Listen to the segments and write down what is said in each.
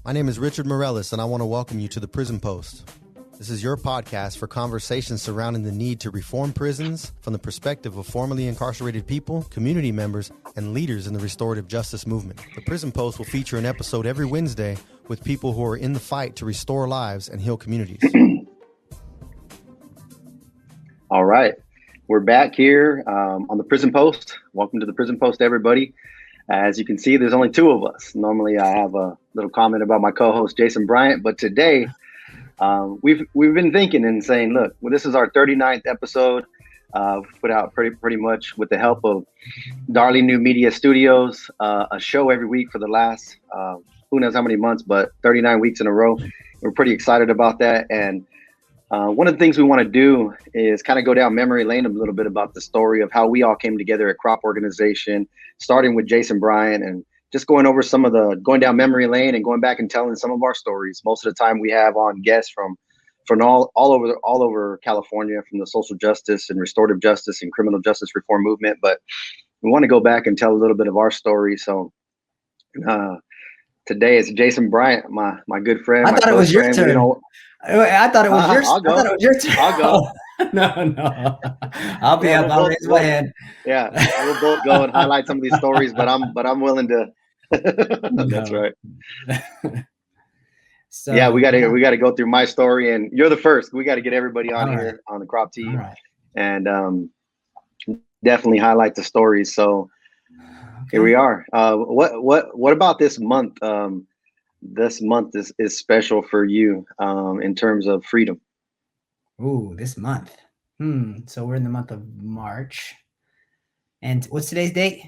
My name is Richard Mireles, and I want to welcome you to the Prison Post. This is your podcast for conversations surrounding the need to reform prisons from the perspective of formerly incarcerated people, community members, and leaders in the restorative justice movement. The Prison Post will feature an episode every Wednesday with people who are in the fight to restore lives and heal communities. All right. We're back here on the Prison Post. Welcome to the Prison Post, everybody. As you can see, there's only two of us. Normally, I have a little comment about my co-host, Jason Bryant, but today we've been thinking and saying, look, well, this is our 39th episode. Put out pretty much with the help of Darling New Media Studios, a show every week for the last who knows how many months, but 39 weeks in a row. We're pretty excited about that. And one of the things we want to do is kind of go down memory lane a little bit about the story of how we all came together at Crop Organization, starting with Jason Bryant and just going over going down memory lane and going back and telling some of our stories. Most of the time we have on guests from all over California, from the social justice and restorative justice and criminal justice reform movement. But we want to go back and tell a little bit of our story. So today it's Jason Bryant, my good friend. I thought it was your turn. I thought it was your turn. I thought it was your turn. I'll go. No. I'll be up. I'll raise my hand. Yeah, we'll both go and highlight some of these stories, but I'm willing to. That's right. So yeah, we gotta go through my story, and you're the first. We got to get everybody on here on the Crop team, and definitely highlight the stories. So here we are. What about this month? This month is special for you in terms of freedom. Ooh, this month. So we're in the month of March. And what's today's date?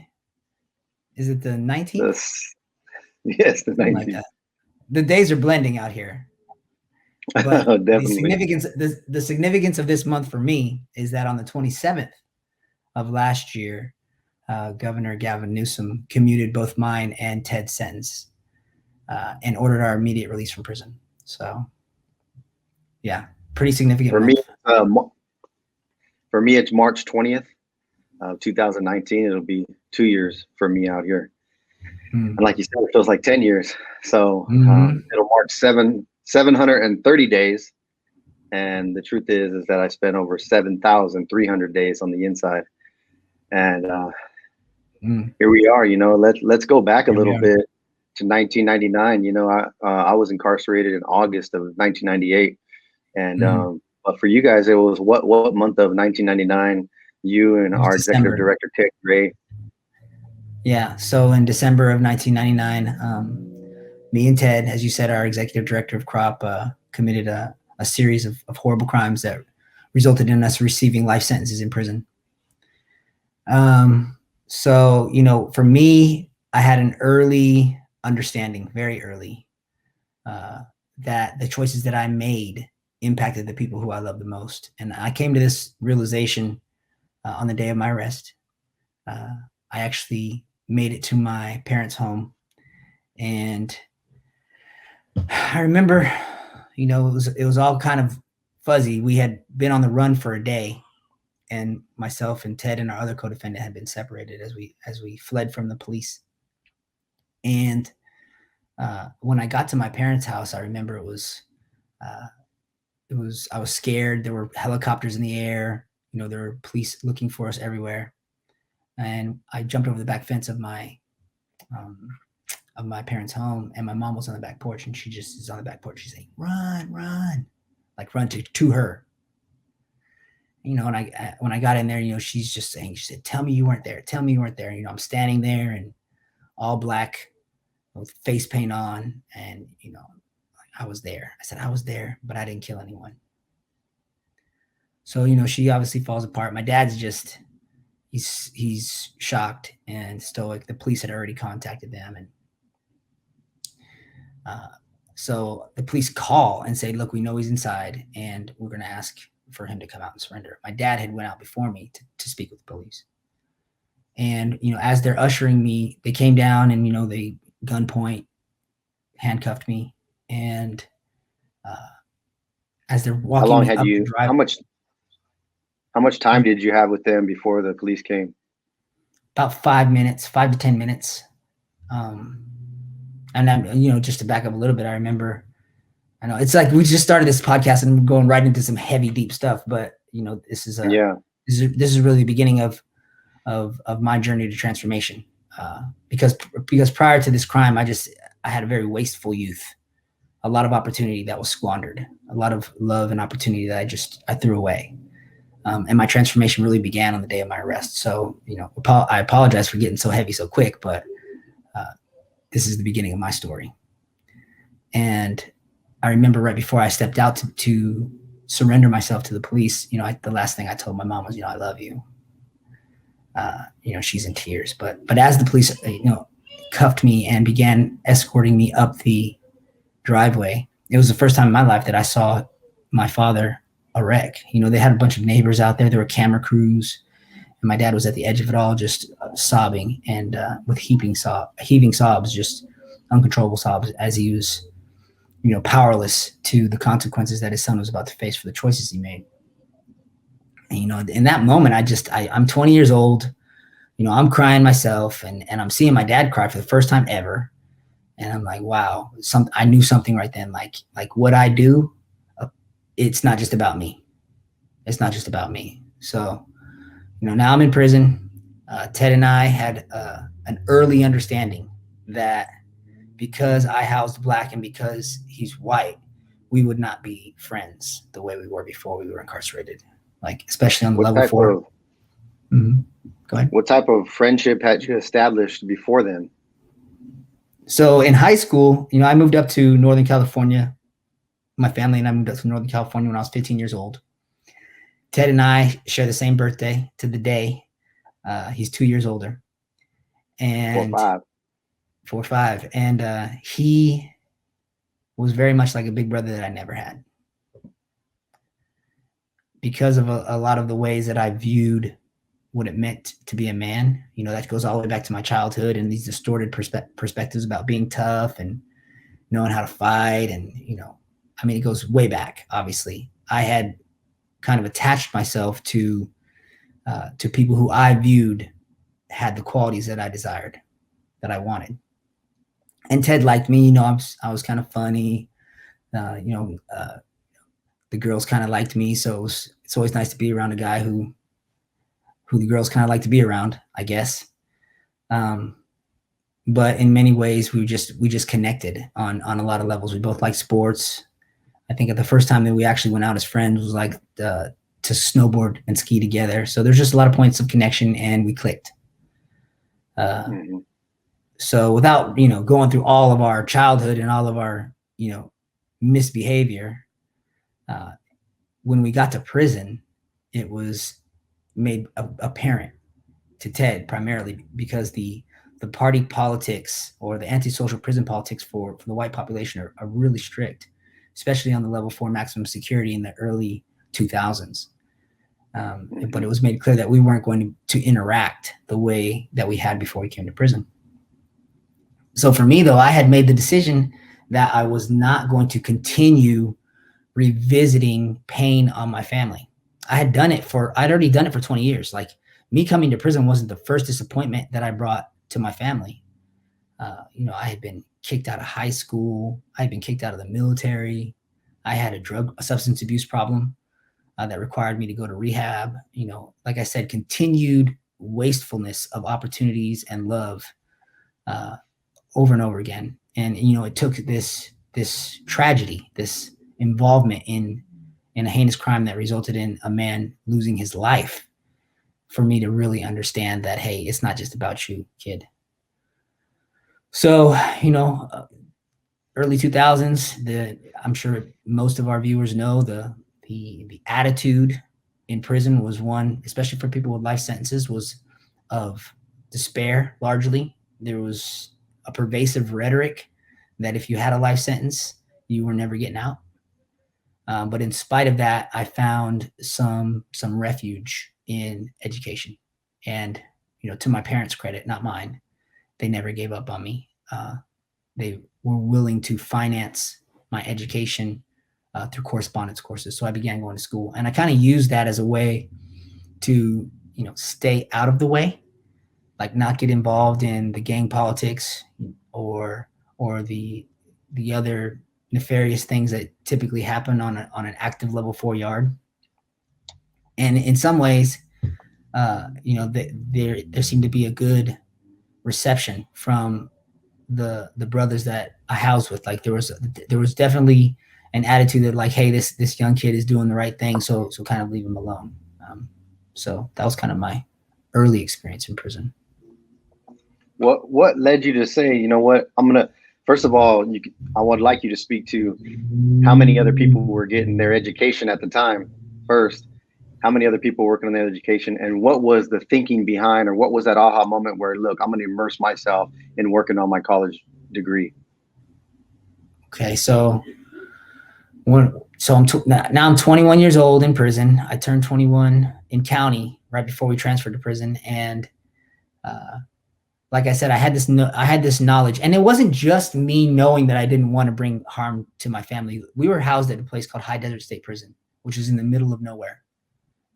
Is it the 19th? Yes, the 19th. Like the days are blending out here. But the significance of this month for me is that on the 27th of last year, Governor Gavin Newsom commuted both mine and Ted's sentence and ordered our immediate release from prison. So, yeah, pretty significant. For me, it's March 20th, 2019. It'll be 2 years for me out here. And like you said, it feels like 10 years. So it'll mark 730 days. And the truth is that I spent over 7,300 days on the inside. And here we are. Let's go back a little bit to 1999. I was incarcerated in August of 1998. And but for you guys, it was what month of 1999? You and our December. executive director, Ted Gray. Yeah. So in December of 1999, me and Ted, as you said, our executive director of Crop, committed a series of horrible crimes that resulted in us receiving life sentences in prison. So, for me, I had an early understanding, very early, that the choices that I made impacted the people who I love the most. And I came to this realization on the day of my arrest. I actually made it to my parents' home. And I remember, it was all kind of fuzzy. We had been on the run for a day, and myself and Ted and our other co-defendant had been separated as we fled from the police. And when I got to my parents' house, I remember I was scared. There were helicopters in the air. There were police looking for us everywhere. And I jumped over the back fence of my parents' home, and my mom was on the back porch, and she just is on the back porch. She's saying, "Run," like run to her. And when I got in there, she's just saying, she said, "Tell me you weren't there. Tell me you weren't there." I'm standing there in all black with face paint on, and I was there. I said I was there, but I didn't kill anyone. So she obviously falls apart. My dad's just he's shocked and stoic. The police had already contacted them, and so the police call and say, "Look, we know he's inside, and we're going to ask for him to come out and surrender." My dad had went out before me to speak with the police. And, as they're ushering me, they came down and, they gunpoint handcuffed me. And as they're walking, how long had you, how much time did you have with them before the police came? About 5 to 10 minutes. And I'm, just to back up a little bit, I remember, I know it's like we just started this podcast and we're going right into some heavy, deep stuff, but this is really the beginning of my journey to transformation. Because prior to this crime, I had a very wasteful youth, a lot of opportunity that was squandered, a lot of love and opportunity that I threw away. And my transformation really began on the day of my arrest. So, I apologize for getting so heavy so quick, but this is the beginning of my story. And I remember right before I stepped out to surrender myself to the police, the last thing I told my mom was, I love you. She's in tears, but as the police, cuffed me and began escorting me up the driveway, it was the first time in my life that I saw my father a wreck. They had a bunch of neighbors out there. There were camera crews, and my dad was at the edge of it all, just sobbing and with heaving sobs, just uncontrollable sobs, as he was, powerless to the consequences that his son was about to face for the choices he made. And, in that moment, I'm 20 years old. I'm crying myself, and I'm seeing my dad cry for the first time ever. And I'm like, wow, I knew something right then. Like what I do, it's not just about me. It's not just about me. So, now I'm in prison. Ted and I had an early understanding that because I housed Black and because he's white, we would not be friends the way we were before we were incarcerated. Like, especially on the level 4. Mm-hmm. Go ahead. What type of friendship had you established before then? So in high school, I moved up to Northern California. My family and I moved up to Northern California when I was 15 years old. Ted and I share the same birthday to the day. He's 2 years older. And 4 or 5. And he was very much like a big brother that I never had. Because of a lot of the ways that I viewed what it meant to be a man, that goes all the way back to my childhood and these distorted perspectives about being tough and knowing how to fight. And, it goes way back, obviously. I had kind of attached myself to people who I viewed had the qualities that I desired, that I wanted. And Ted liked me, I was kind of funny, the girls kind of liked me. So it's always nice to be around a guy who the girls kind of like to be around, I guess. But in many ways, we just connected on a lot of levels. We both liked sports. I think at the first time that we actually went out as friends was like to snowboard and ski together. So there's just a lot of points of connection, and we clicked. So without, going through all of our childhood and all of our, misbehavior, when we got to prison, it was made apparent to Ted primarily because the party politics or the antisocial prison politics for the white population are really strict, especially on the level 4 maximum security in the early 2000s. But it was made clear that we weren't going to interact the way that we had before we came to prison. So for me, though, I had made the decision that I was not going to continue revisiting pain on my family. I'd already done it for 20 years. Like, me coming to prison wasn't the first disappointment that I brought to my family. I had been kicked out of high school. I had been kicked out of the military. I had a substance abuse problem that required me to go to rehab. Like I said, continued wastefulness of opportunities and love over and over again. And, it took this tragedy, this involvement in a heinous crime that resulted in a man losing his life for me to really understand that, hey, it's not just about you, kid. So, early 2000s, I'm sure most of our viewers know the attitude in prison was one, especially for people with life sentences, was of despair. Largely, there was a pervasive rhetoric that if you had a life sentence, you were never getting out. But in spite of that, I found some refuge in education. And, to my parents' credit, not mine, they never gave up on me. They were willing to finance my education through correspondence courses. So I began going to school, and I kind of used that as a way to, stay out of the way, like not get involved in the gang politics or or the other nefarious things that typically happen on an active level 4 yard. And in some ways, there seemed to be a good reception from the brothers that I housed with. Like there was definitely an attitude that like, hey, this young kid is doing the right thing, so kind of leave him alone. So that was kind of my early experience in prison. What led you to say, you know what, first of all, I would like you to speak to how many other people were getting their education at the time first, how many other people working on their education, and what was the thinking behind, or what was that aha moment where, look, I'm going to immerse myself in working on my college degree? Okay, so now I'm 21 years old in prison. I turned 21 in county right before we transferred to prison, and like I said, I had this knowledge, and it wasn't just me knowing that I didn't want to bring harm to my family. We were housed at a place called High Desert State Prison, which is in the middle of nowhere,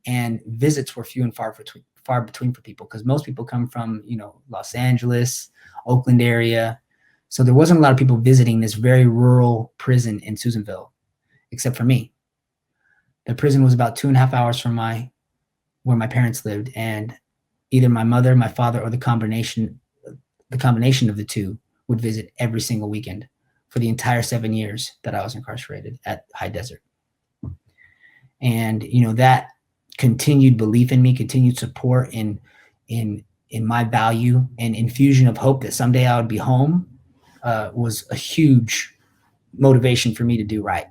and visits were few and far between for people, because most people come from Los Angeles, Oakland area, so there wasn't a lot of people visiting this very rural prison in Susanville, except for me. The prison was about 2.5 hours from where my parents lived, and either my mother, my father, or the combination of the two would visit every single weekend for the entire 7 years that I was incarcerated at High Desert. And that continued belief in me, continued support in my value, and infusion of hope that someday I would be home was a huge motivation for me to do right.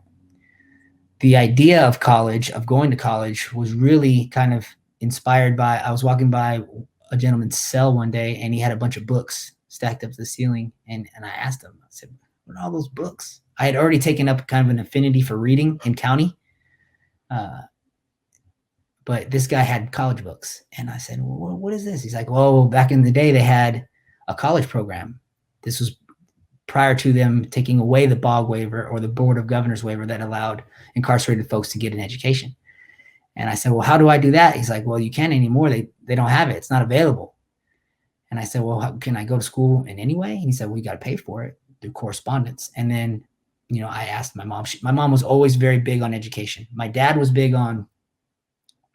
The idea of going to college, was really kind of inspired by, I was walking by a gentleman's cell one day, and he had a bunch of books stacked up to the ceiling. And I asked him, I said, what are all those books? I had already taken up kind of an affinity for reading in county. But this guy had college books. And I said, well, what is this? He's like, well, back in the day, they had a college program. This was prior to them taking away the BOG waiver, or the Board of Governors waiver, that allowed incarcerated folks to get an education. And I said, well, how do I do that? He's like, well, you can't anymore. They don't have it. It's not available. And I said, well, can I go to school in any way? And he said, well, you got to pay for it through correspondence. And then, I asked my mom. My mom was always very big on education. My dad was big on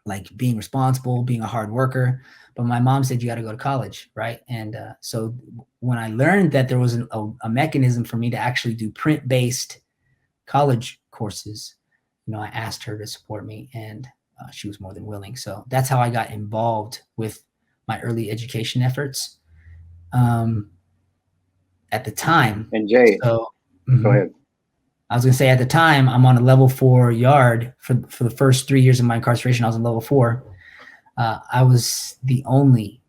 like being responsible, being a hard worker. But my mom said, you got to go to college, right? And so when I learned that there was a mechanism for me to actually do print-based college courses, I asked her to support me, and she was more than willing. So that's how I got involved with my early education efforts at the time. And Jay, go ahead. I was going to say, at the time, I'm on a level 4 yard for the first 3 years of my incarceration. I was on level 4. I was the only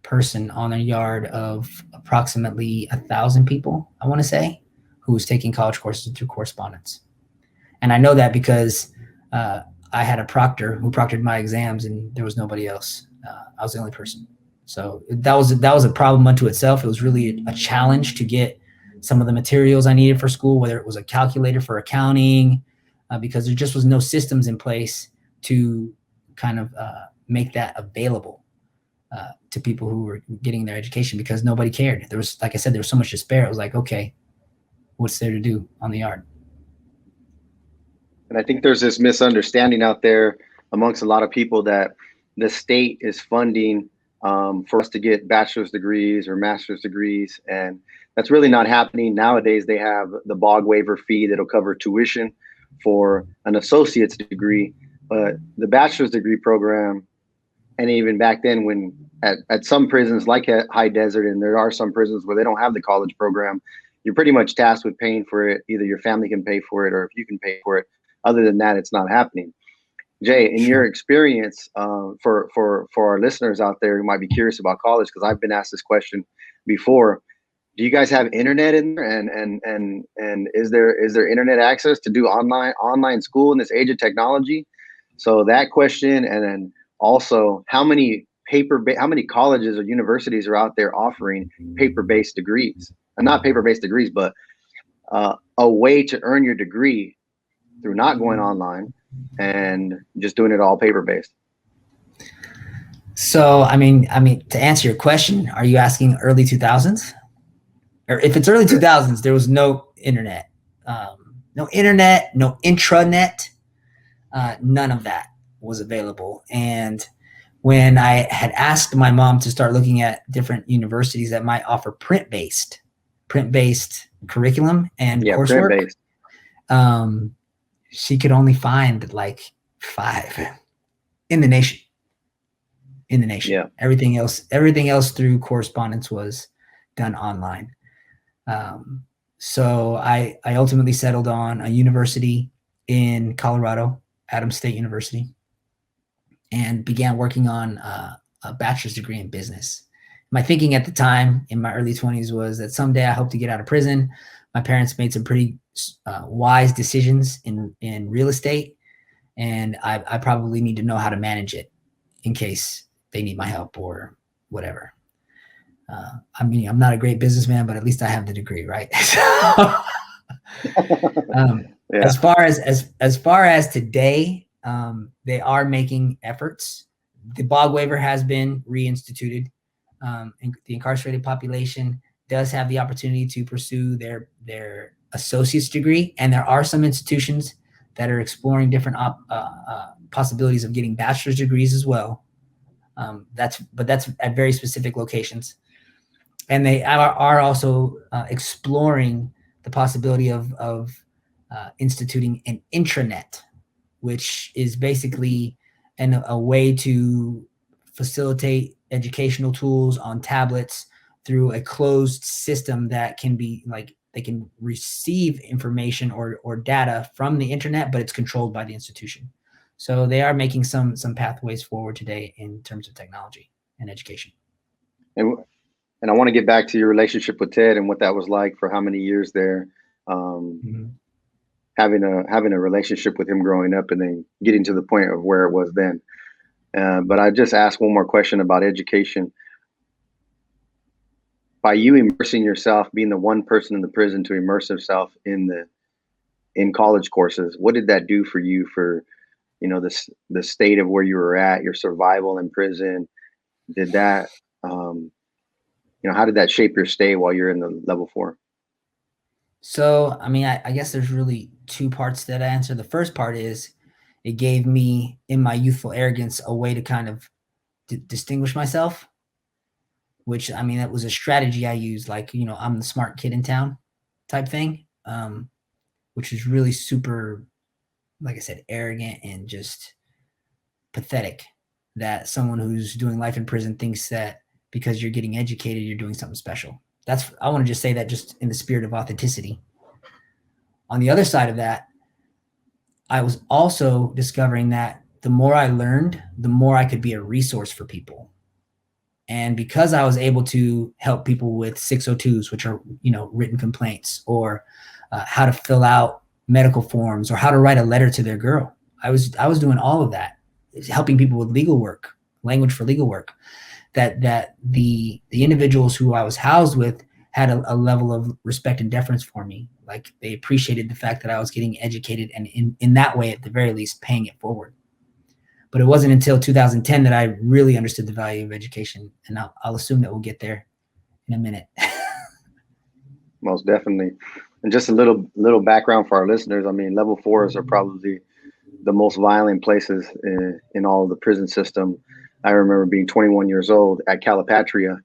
person on a yard of approximately 1,000 people, I want to say, who was taking college courses through correspondence. And I know that because I had a proctor who proctored my exams, and there was nobody else. I was the only person. So that was a problem unto itself. It was really a challenge to get some of the materials I needed for school, whether it was a calculator for accounting, because there just was no systems in place to kind of make that available to people who were getting their education, because nobody cared. There was, like I said, there was so much despair. It was like, okay, what's there to do on the yard? And I think there's this misunderstanding out there amongst a lot of people that the state is funding for us to get bachelor's degrees or master's degrees. And that's really not happening. Nowadays, they have the BOG waiver fee that'll cover tuition for an associate's degree. But the bachelor's degree program, and even back then, when at some prisons like at High Desert, and there are some prisons where they don't have the college program, you're pretty much tasked with paying for it. Either your family can pay for it, or if you can pay for it. Other than that, it's not happening. Jay, in your experience, for our listeners out there who might be curious about college, because I've been asked this question before, do you guys have internet in there, and is there internet access to do online school in this age of technology? So that question, and then also how many colleges or universities are out there offering paper-based degrees, and not paper-based degrees, but a way to earn your degree through not going online and just doing it all paper-based. So, I mean, to answer your question, are you asking early 2000s? or if it's early 2000s, there was no internet, no intranet, none of that was available. And when I had asked my mom to start looking at different universities that might offer print-based curriculum and coursework, she could only find like 5 in the nation. Yeah. Everything else through correspondence was done online. So I ultimately settled on a university in Colorado, Adams State University, and began working on a bachelor's degree in business. My thinking at the time in my early 20s was that someday I hope to get out of prison. My parents made some pretty wise decisions in real estate, and I probably need to know how to manage it in case they need my help or whatever. I mean, I'm not a great businessman, but at least I have the degree, right? As far as today, they are making efforts. The BOG waiver has been reinstituted. And the incarcerated population does have the opportunity to pursue their associate's degree, and there are some institutions that are exploring different possibilities of getting bachelor's degrees as well. That's at very specific locations. And they are also exploring the possibility of instituting an intranet, which is basically a way to facilitate educational tools on tablets through a closed system that can be like they can receive information or data from the internet, but it's controlled by the institution. So they are making some pathways forward today in terms of technology and education. And I want to get back to your relationship with Ted and what that was like for how many years there, having a relationship with him growing up and then getting to the point of where it was then. But I just asked one more question about education. By you immersing yourself, being the one person in the prison to immerse yourself in college courses, what did that do for you for, the state of where you were at, your survival in prison? Did that, how did that shape your stay while you're in the level 4? So, I mean, I guess there's really 2 parts to that answer. The first part is it gave me, in my youthful arrogance, a way to kind of distinguish myself, which, I mean, that was a strategy I used, like, I'm the smart kid in town type thing, which is really super, like I said, arrogant and just pathetic that someone who's doing life in prison thinks that because you're getting educated, you're doing something special. I want to just say that just in the spirit of authenticity. On the other side of that, I was also discovering that the more I learned, the more I could be a resource for people. And because I was able to help people with 602s, which are, written complaints, or how to fill out medical forms, or how to write a letter to their girl, I was doing all of that, helping people with legal work, language for legal work. That the individuals who I was housed with had a level of respect and deference for me. Like, they appreciated the fact that I was getting educated, and in that way, at the very least, paying it forward. But it wasn't until 2010 that I really understood the value of education, and I'll assume that we'll get there in a minute. Most definitely. And just a little background for our listeners. I mean, level 4s are probably the most violent places in all of the prison system. I remember being 21 years old at Calipatria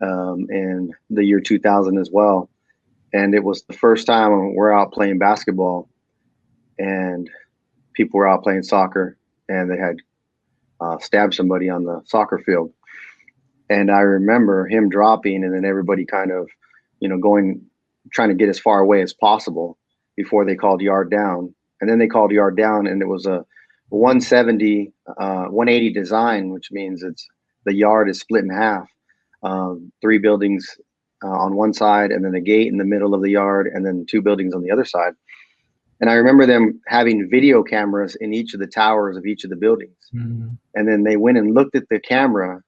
in the year 2000 as well. And it was the first time we're out playing basketball and people were out playing soccer, and they had stabbed somebody on the soccer field. And I remember him dropping, and then everybody kind of, trying to get as far away as possible before they called yard down. And then they called yard down, and it was a 170, 180 design, which means the yard is split in half. 3 buildings on one side, and then a gate in the middle of the yard, and then 2 buildings on the other side. And I remember them having video cameras in each of the towers of each of the buildings. Mm-hmm. And then they went and looked at the camera,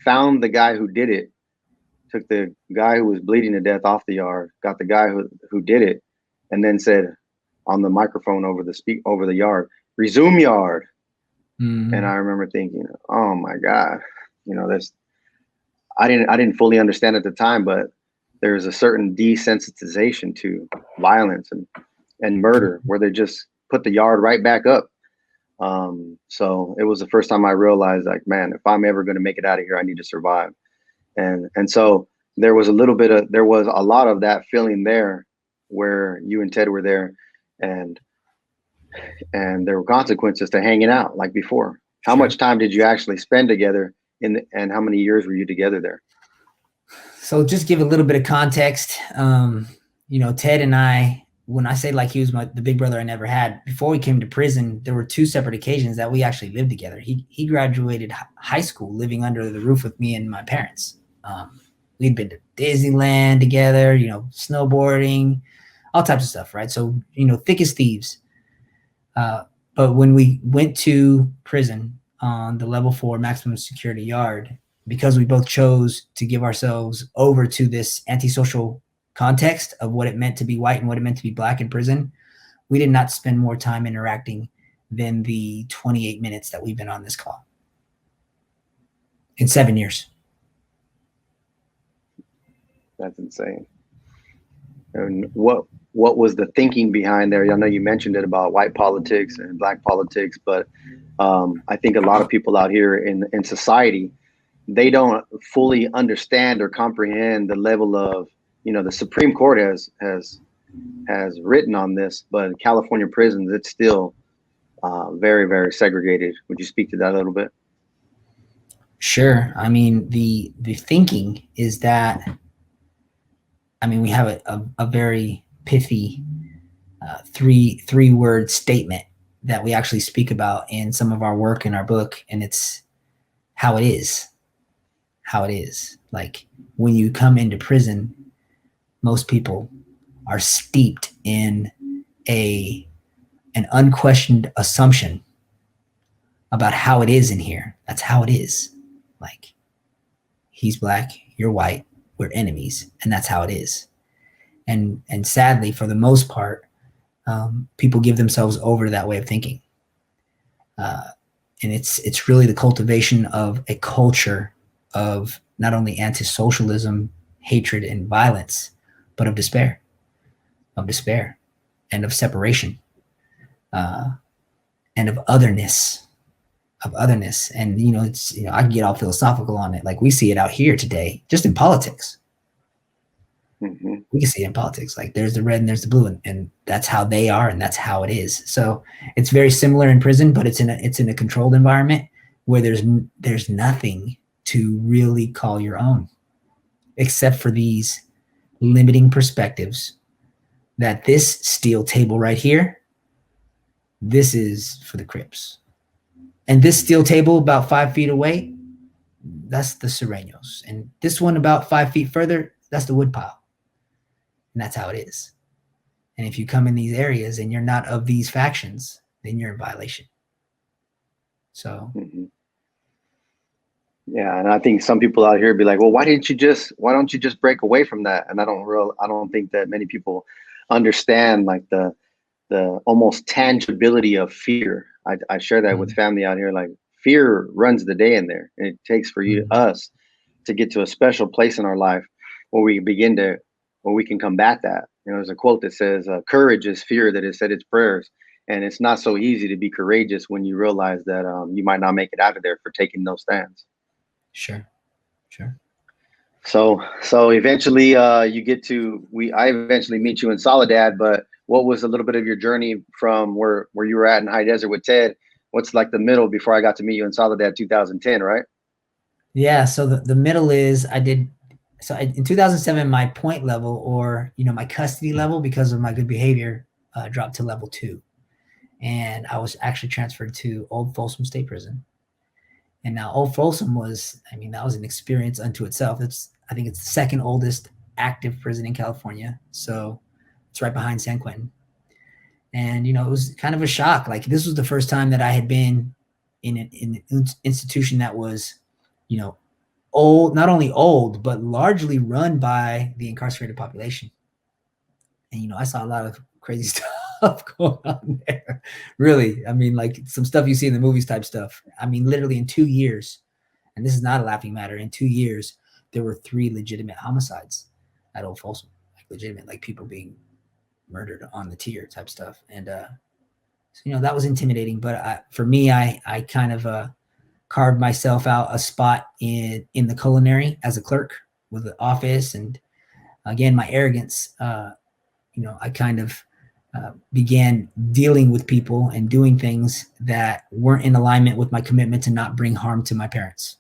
found the guy who did it, took the guy who was bleeding to death off the yard, got the guy who did it, and then said on the microphone over the yard, "Resume yard." Mm-hmm. And I remember thinking, oh my God, this, I didn't fully understand at the time, but there's a certain desensitization to violence and murder, where they just put the yard right back up. So it was the first time I realized, like, man, if I'm ever going to make it out of here, I need to survive. And so there was a lot of that feeling there, where you and Ted were there, and there were consequences to hanging out like before. How much time did you actually spend together and how many years were you together there? So just give a little bit of context. Ted and I, when I say like he was the big brother I never had, before we came to prison, there were 2 separate occasions that we actually lived together. He graduated high school living under the roof with me and my parents. We'd been to Disneyland together, snowboarding, all types of stuff, right? So, thick as thieves. But when we went to prison on the level 4 maximum security yard, because we both chose to give ourselves over to this antisocial context of what it meant to be white and what it meant to be black in prison, we did not spend more time interacting than the 28 minutes that we've been on this call in 7 years. That's insane. And what was the thinking behind there? I know you mentioned it about white politics and black politics, but I think a lot of people out here in society, they don't fully understand or comprehend the level of, the Supreme Court has written on this, but in California prisons, it's still very, very segregated. Would you speak to that a little bit? Sure. I mean, the thinking is that, we have a very pithy 3-word statement that we actually speak about in some of our work in our book, and it's how it is. How it is. Like, when you come into prison, most people are steeped in an unquestioned assumption about how it is in here. That's how it is. Like, he's black, you're white, we're enemies, and that's how it is. And sadly, for the most part, people give themselves over to that way of thinking. And it's really the cultivation of a culture of not only anti-socialism, hatred, and violence, but of despair, and of separation, and of otherness. And, I can get all philosophical on it. Like, we see it out here today, just in politics. Mm-hmm. We can see it in politics. Like, there's the red and there's the blue, and that's how they are, and that's how it is. So it's very similar in prison, but it's in a controlled environment where there's nothing to really call your own, except for these limiting perspectives that this steel table right here, this is for the Crips. And this steel table about 5 feet away, that's the Sureños. And this one about 5 feet further, that's the woodpile. And that's how it is. And if you come in these areas and you're not of these factions, then you're in violation. So. Mm-hmm. Yeah. And I think some people out here be like, well, why don't you just break away from that? And I don't think that many people understand like the almost tangibility of fear. I share that with family out here. Like, fear runs the day in there. And it takes for us to get to a special place in our life where we can combat that. There's a quote that says, courage is fear that has said its prayers. And it's not so easy to be courageous when you realize that you might not make it out of there for taking those stands. Sure. So eventually I eventually meet you in Soledad, but what was a little bit of your journey from where you were at in High Desert with Ted? What's like the middle before I got to meet you in Soledad 2010, right? Yeah. So the middle is in 2007, my point level, or, my custody level, because of my good behavior, dropped to level 2. And I was actually transferred to Old Folsom State Prison. And now Old Folsom that was an experience unto itself. I think it's the second oldest active prison in California. So it's right behind San Quentin. And, it was kind of a shock. Like, this was the first time that I had been in an institution that was, old, not only old, but largely run by the incarcerated population. And, I saw a lot of crazy stuff going on there. Really. Like some stuff you see in the movies type stuff. Literally in 2 years, and this is not a laughing matter, in 2 years, there were 3 legitimate homicides. at Old Folsom, like legitimate, like people being murdered on the tier type stuff. And so, that was intimidating. But for me, I kind of carved myself out a spot in the culinary as a clerk with the office. And again, my arrogance, I kind of began dealing with people and doing things that weren't in alignment with my commitment to not bring harm to my parents.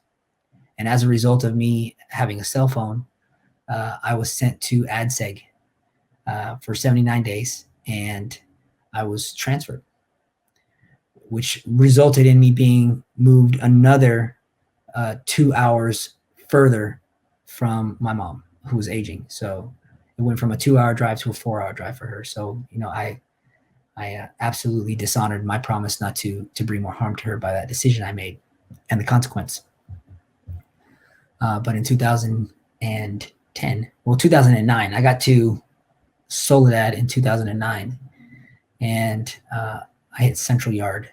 And as a result of me having a cell phone, I was sent to ADSEG for 79 days, and I was transferred, which resulted in me being moved another 2 hours further from my mom, who was aging. So it went from a 2-hour drive to a 4-hour drive for her. So, I absolutely dishonored my promise not to bring more harm to her by that decision I made and the consequence. But in 2009, I got to Soledad in 2009, and I hit Central Yard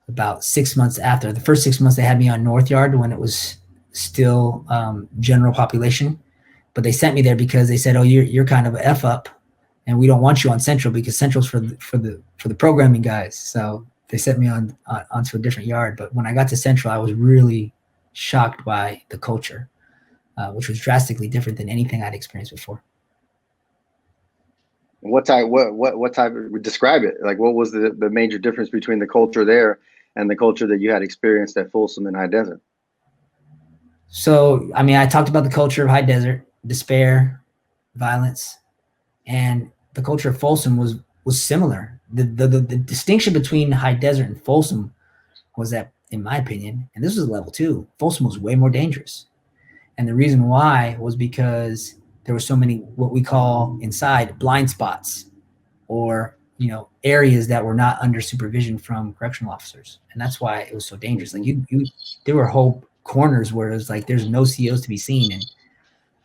about 6 months after. The first 6 months they had me on North Yard when it was still general population, but they sent me there because they said, "Oh, you're kind of an F up, and we don't want you on Central because Central's for the programming guys." So they sent me onto a different yard. But when I got to Central, I was really shocked by the culture, which was drastically different than anything I'd experienced before. What type would describe it? Like, what was the major difference between the culture there and the culture that you had experienced at Folsom and High Desert? So, I talked about the culture of High Desert, despair, violence, and the culture of Folsom was similar. The distinction between High Desert and Folsom was that, in my opinion, and this was level 2, Folsom was way more dangerous. And the reason why was because there were so many what we call inside blind spots, or areas that were not under supervision from correctional officers, and that's why it was so dangerous. Like there were whole corners where it was like there's no COs to be seen, and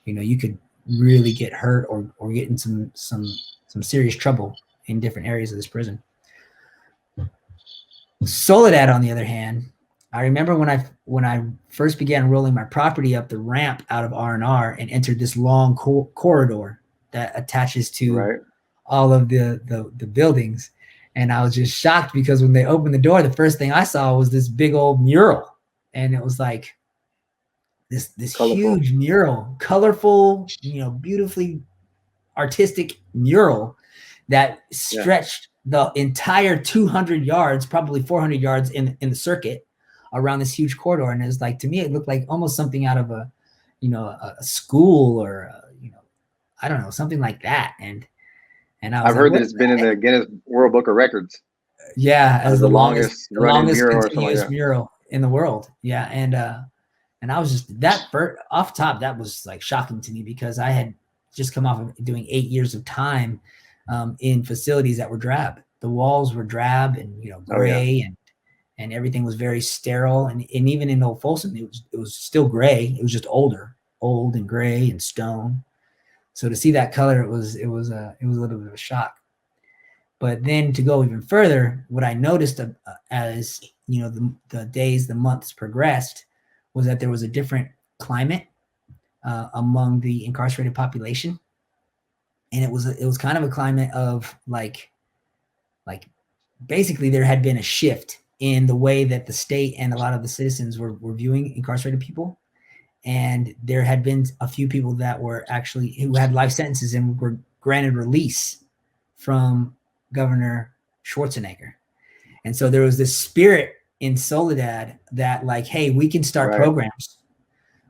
you could really get hurt or get in some serious trouble in different areas of this prison. Soledad, on the other hand, I remember when I first began rolling my property up the ramp out of R&R and entered this long corridor that attaches to all of the buildings. And I was just shocked because when they opened the door, the first thing I saw was this big old mural. And it was like this huge mural, colorful, beautifully artistic mural that stretched the entire 200 yards, probably 400 yards in the circuit around this huge corridor. And it was like, to me, it looked like almost something out of a school or I don't know, something like that. And I've heard that it's been in the Guinness World Book of Records. Yeah, as the longest running mural continuous mural in the world. Yeah, and I was just off top. That was like shocking to me because I had just come off of doing 8 years of time in facilities that were drab. The walls were drab and gray, and everything was very sterile. And even in Old Folsom, it was still gray. It was just old and gray and stone. So to see that color, it was a little bit of a shock. But then to go even further, what I noticed as the days, the months progressed, was that there was a different climate among the incarcerated population, and it was kind of a climate of like basically there had been a shift in the way that the state and a lot of the citizens were viewing incarcerated people. And there had been a few people that were who had life sentences and were granted release from Governor Schwarzenegger. And so there was this spirit in Soledad that like, hey, we can start programs.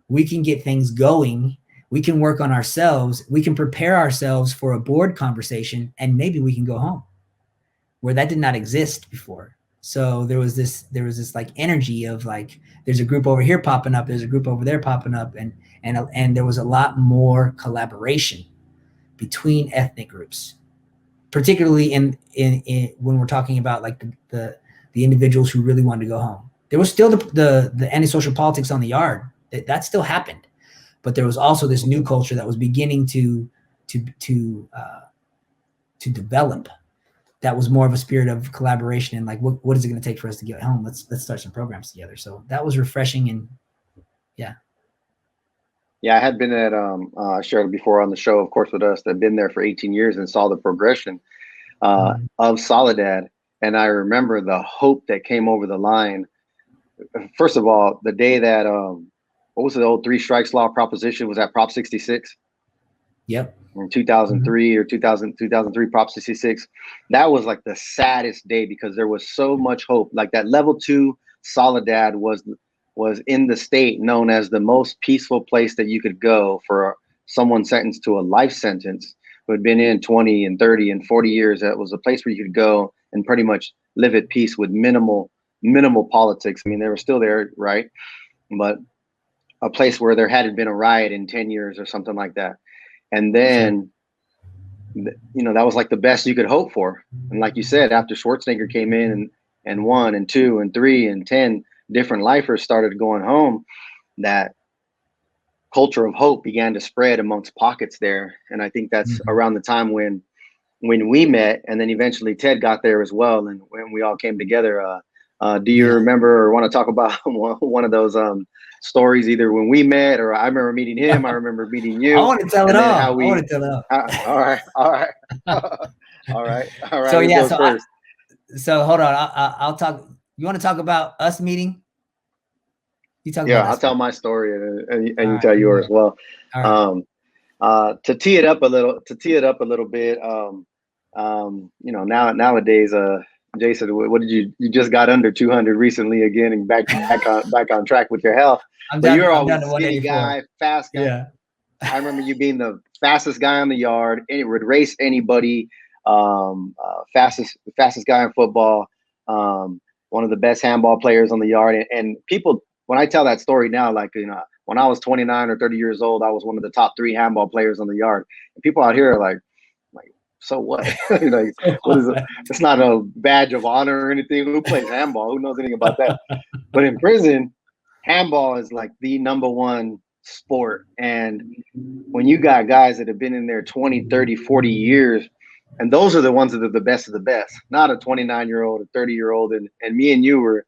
We can get things going. We can work on ourselves. We can prepare ourselves for a board conversation, and maybe we can go home, where that did not exist before. So there was this like energy of like, there's a group over here popping up, there's a group over there popping up, and there was a lot more collaboration between ethnic groups, particularly in when we're talking about like the individuals who really wanted to go home. There was still the antisocial politics on the yard that still happened, but there was also this new culture that was beginning to develop. That was more of a spirit of collaboration and like, what is it going to take for us to get home? Let's start some programs together. So that was refreshing. And yeah. Yeah, I had been at I shared before on the show, of course, with us that been there for 18 years and saw the progression of Soledad. And I remember the hope that came over the line. First of all, the day that what was the old 3 strikes law proposition? Was that Prop 66? Yep. In 2003 or 2003 Prop 66. That was like the saddest day because there was so much hope. Like that level 2 Soledad was in the state known as the most peaceful place that you could go for someone sentenced to a life sentence who had been in 20 and 30 and 40 years. That was a place where you could go and pretty much live at peace with minimal politics. I mean, they were still there, right? But a place where there hadn't been a riot in 10 years or something like that. And then, that was like the best you could hope for. And like you said, after Schwarzenegger came in and 1 and 2 and 3 and 10 different lifers started going home, that culture of hope began to spread amongst pockets there. And I think that's around the time when we met, and then eventually Ted got there as well. And when we all came together, do you remember or want to talk about one of those stories, either when we met or I remember meeting him, I remember meeting you? I want to tell it all. I want to tell it all. All right. All right. So yeah, so hold on. I'll talk. You want to talk about us meeting? You talk. Yeah, I'll tell my story and you tell yours as well. To tee it up a little bit. Nowadays, Jason, what did you just got under 200 recently again and back on track with your health. You're always a skinny guy, fast guy. Yeah. I remember you being the fastest guy on the yard. And would race anybody. Fastest guy in football. One of the best handball players on the yard. And people, when I tell that story now, like, when I was 29 or 30 years old, I was one of the top 3 handball players on the yard. And people out here are like, so what? What is it? It's not a badge of honor or anything. Who plays handball? Who knows anything about that? But in prison, handball is like the #1 sport. And when you got guys that have been in there 20, 30, 40 years, and those are the ones that are the best of the best, not a 29-year-old, a 30-year-old. And me and you were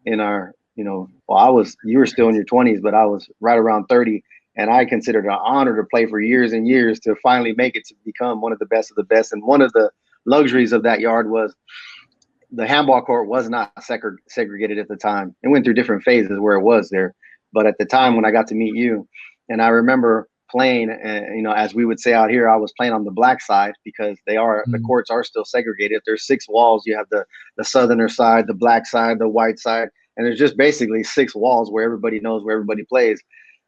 in our, you were still in your 20s, but I was right around 30. And I considered it an honor to play for years and years to finally make it to become one of the best of the best. And one of the luxuries of that yard was the handball court was not segregated at the time. It went through different phases where it was there. But at the time when I got to meet you, and I remember playing, as we would say out here, I was playing on the black side because the courts are still segregated. There's 6 walls. You have the southerner side, the black side, the white side. And there's just basically 6 walls where everybody knows where everybody plays.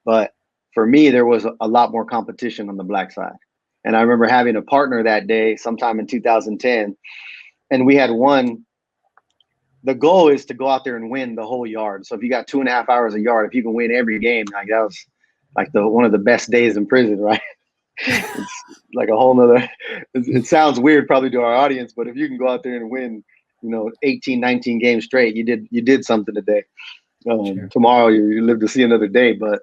But for me, there was a lot more competition on the black side. And I remember having a partner that day sometime in 2010, and we had won. The goal is to go out there and win the whole yard. So if you got 2.5 hours a yard, if you can win every game, like that was like one of the best days in prison, right? It's like a whole nother, it sounds weird probably to our audience, but if you can go out there and win, 18, 19 games straight, you did something today. Sure. Tomorrow you live to see another day. But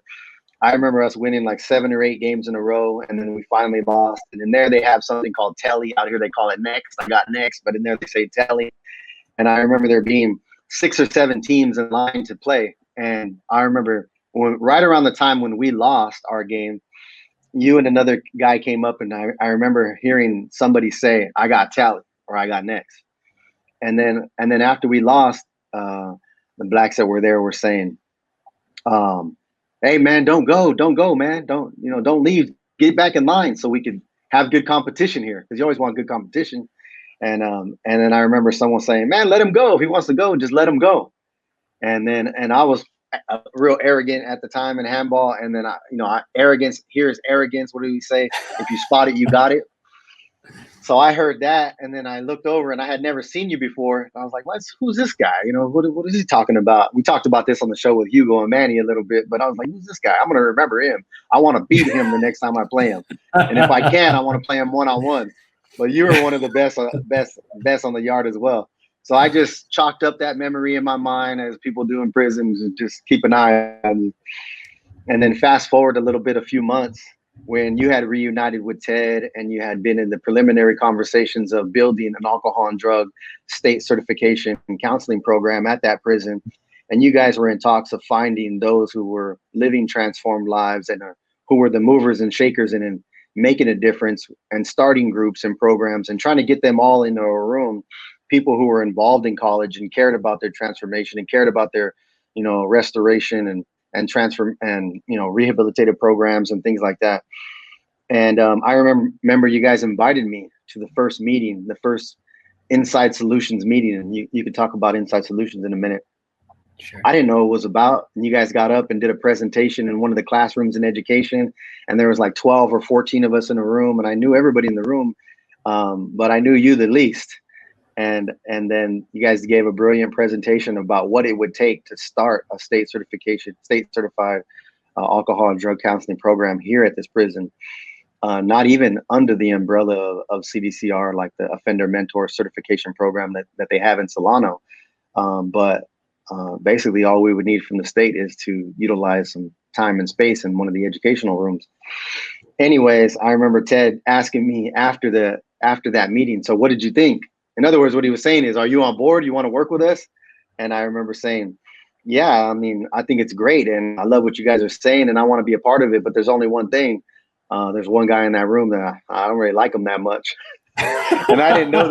I remember us winning like 7 or 8 games in a row, and then we finally lost. And in there they have something called telly. Out here they call it next. I got next, but in there they say telly. And I remember there being 6 or 7 teams in line to play. And I remember right around the time when we lost our game, you and another guy came up, and I remember hearing somebody say, "I got tally," or "I got next." And then after we lost, the blacks that were there were saying, "Hey man, don't go, man. Don't leave. Get back in line so we could have good competition here, because you always want good competition." And then I remember someone saying, "Man, let him go. If he wants to go, just let him go." And I was real arrogant at the time in handball. And then arrogance, here's arrogance. What do we say? If you spot it, you got it. So I heard that, and then I looked over, and I had never seen you before. I was like, who's this guy? What is he talking about? We talked about this on the show with Hugo and Manny a little bit, but I was like, who's this guy? I'm going to remember him. I want to beat him the next time I play him. And if I can, I want to play him one-on-one. But you were one of the best on the yard as well. So I just chalked up that memory in my mind, as people do in prisons, and just keep an eye on you. And then fast forward a few months, when you had reunited with Ted and you had been in the preliminary conversations of building an alcohol and drug state certification and counseling program at that prison. And you guys were in talks of finding those who were living transformed lives and who were the movers and shakers in making a difference and starting groups and programs and trying to get them all into a room. People who were involved in college and cared about their transformation and cared about their, restoration and transform and, rehabilitative programs and things like that. And I remember you guys invited me to the first meeting, the first Inside Solutions meeting. And you could talk about Inside Solutions in a minute. Sure. I didn't know what it was about. And you guys got up and did a presentation in one of the classrooms in education. And there was like 12 or 14 of us in a room. And I knew everybody in the room, but I knew you the least. And then you guys gave a brilliant presentation about what it would take to start a state certified alcohol and drug counseling program here at this prison. Not even under the umbrella of CDCR, like the offender mentor certification program that they have in Solano. But basically all we would need from the state is to utilize some time and space in one of the educational rooms. Anyways, I remember Ted asking me after that meeting, so what did you think? In other words, what he was saying is, are you on board? You want to work with us? And I remember saying, yeah, I mean, I think it's great. And I love what you guys are saying and I want to be a part of it. But there's only one thing. There's one guy in that room that I don't really like him that much. And I didn't know